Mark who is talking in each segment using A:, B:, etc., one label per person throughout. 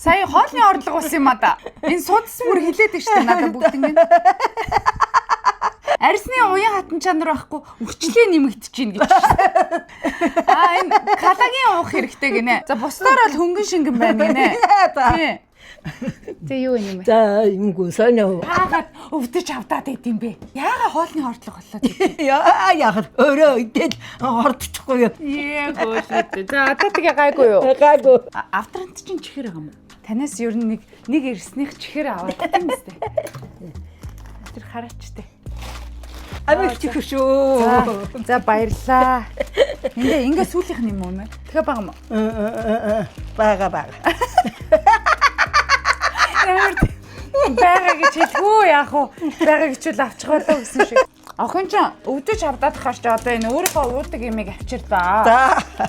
A: Сая хоолны орлого болсон юм а да. Энэ судас мөр хилээд штэ надад бүгд ингэ. Арсны уян хатан чанар байхгүй үрчлээ нэмэгдэж гин гэж. Энэ калагийн уух хэрэгтэй гинэ. За бусдаар бол хөнгөн шингэн байна гинэ. Тий. Тэ юу юм бэ?
B: За юмгүй сонио.
A: Хаагаад өвдөж авдаад идэм бэ? Яага хоолны орлого болоод идэв.
B: Яагаад өөрөө идэл ордчихгүй юу?
A: Гөөшөө. За одоо тэгээ гайгүй юу?
B: Гайгүй.
A: Авторант чинь чихэр байгаа юм уу? Танаас ер нь нэг ирснийх чихэр аваад тийм үстэй. Тэр хараачтай.
B: Амиг чихэр шүү.
A: За баярлаа. Ингээ сүүлийнх нь юм уу нэ? Тэгээ байгаа юм уу?
B: Бага.
A: Бага гэж хэлгүй яах вэ? Бага гэж л авчих болоо гэсэн шиг. Охин ч өвдөж авдаад хаш ч одоо энэ өөрийнхөө уудаг юмыг авчир да.
B: За.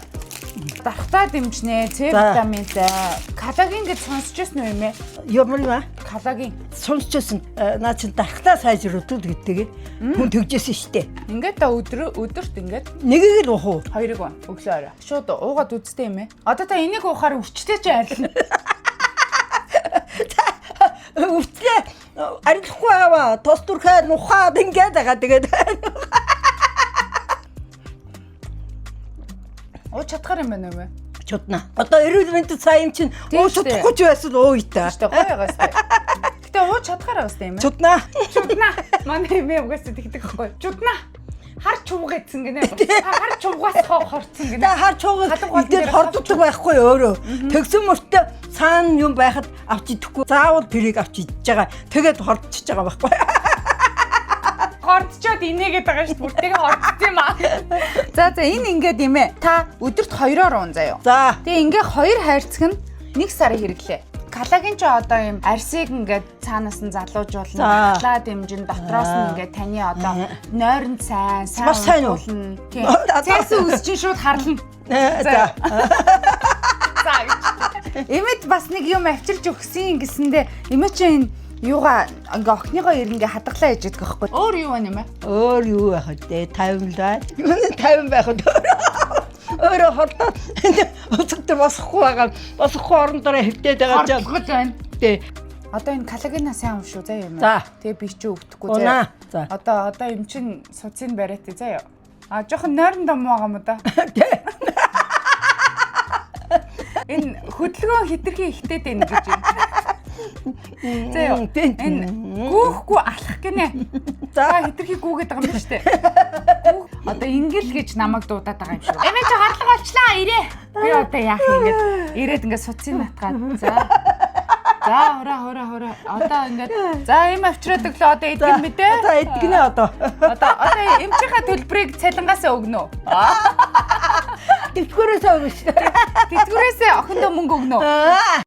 A: Дархтаа дэмжнэ, С витамин зай. Колаген гэж сонсчихсон уу юм ээ?
B: Ямар юм аа?
A: Колаген.
B: Сонсчихсон. Наа чи дархтаа сайжруулдаг гэдэг. Хүн тэгжсэн штэ.
A: Ингээд та өдөрт ингээд
B: Нэгийг л уух уу?
A: хоёрыг ба өглөө орой. Шууд уугаад үзтээ юм ээ. Одоо та энийг уухаар өвчтэй ч арилна.
B: Өвчлээ. Арилахгүй аваа. Тос түрхээ нухаад ингээд байгаа тэгээд.
A: Ууч чадхаар юм байна уу вэ?
B: Чудна. Одоо эрүүл мэндэд сайн юм чинь ууч чадахгүй ч байсан ууйтаа.
A: Тэ гоё байгаас тэ. Гэтэ ууч чадхаар байгаас тэ юм ээ.
B: Чудна.
A: Манай юм угаас тэгдэг байхгүй. Чудна. Хар чуугаадсан гинэ. Хар чуугаас хорцсон гинэ.
B: Тэ хар чуугаад идэл хорддог байхгүй өөрөө. Тэгсэн мөртөө цаана юм байхад авч идэхгүй. Заавал тэрийг авч идэж байгаа. Тэгээд хордчихж байгаа байхгүй.
A: Хордчоод инээгээд байгаа шүү. Бүртэйгээ хордсон юм аа. За энэ ингээд юм ээ. Та өдөрт 2-оор уун заяа.
B: За.
A: Тэгээ ингээ 2 хайрцаг нь 1 сарын хэрэглээ. Колаген ч одоо юм арсыг ингээд цаанаас нь залуужуулна, ахлаа дэмжин дотроос нь ингээд таны одоо нойронд сайн уулна. Тийм. Цэс үсчин шууд харлна.
B: За.
A: За. Эмэд бас нэг юм авчирч өгсөн гэсэндээ эмээ чинь юугаа ингээ охиныгоо ирнгээ хадгалаа хийж идэх байхгүй. Өөр юу байна юм бэ?
B: Өөр юу байх вэ? 50 л байна. 50 байхад өөрөө хордоод өцөгдөр босохгүй байгаа. Босохгүй орондоо хэвтээд байгаа ч
A: Гол байна.
B: тий.
A: Одоо энэ колагенаа сайн ууш шүү заяа юм.
B: За.
A: Тэгээ би чи өвдөхгүй заяа.
B: За.
A: Одоо юм чин суцын бариат заяа. Жоохон нойрон дам байгаа юм да. Энэ хөдөлгөөн хитрхи ихтэй дээ гэж юм. Заяа. Энэ гүүхгүй алах гинэ. За хитрхи гүүгээд байгаа юм ба штэ. Одоо ингэл гэж намайг дуудаад байгаа юм шүү. Эмээ чи харлага болчлаа ирээ. Би одоо яах юм ингээд ирээд ингээд суцын натгаад. За хураа. Одоо ингээд за им авчираад өглөө одоо идэх юм бэ?
B: Одоо идэгнэ одоо.
A: Одоо эмчийнхаа төлбөрийг цалингаасаа өгнө үү?
B: Тэтгэврээсээ өгнө шүү.
A: Тэтгэврээсээ охиндоо мөнгө өгнө үү?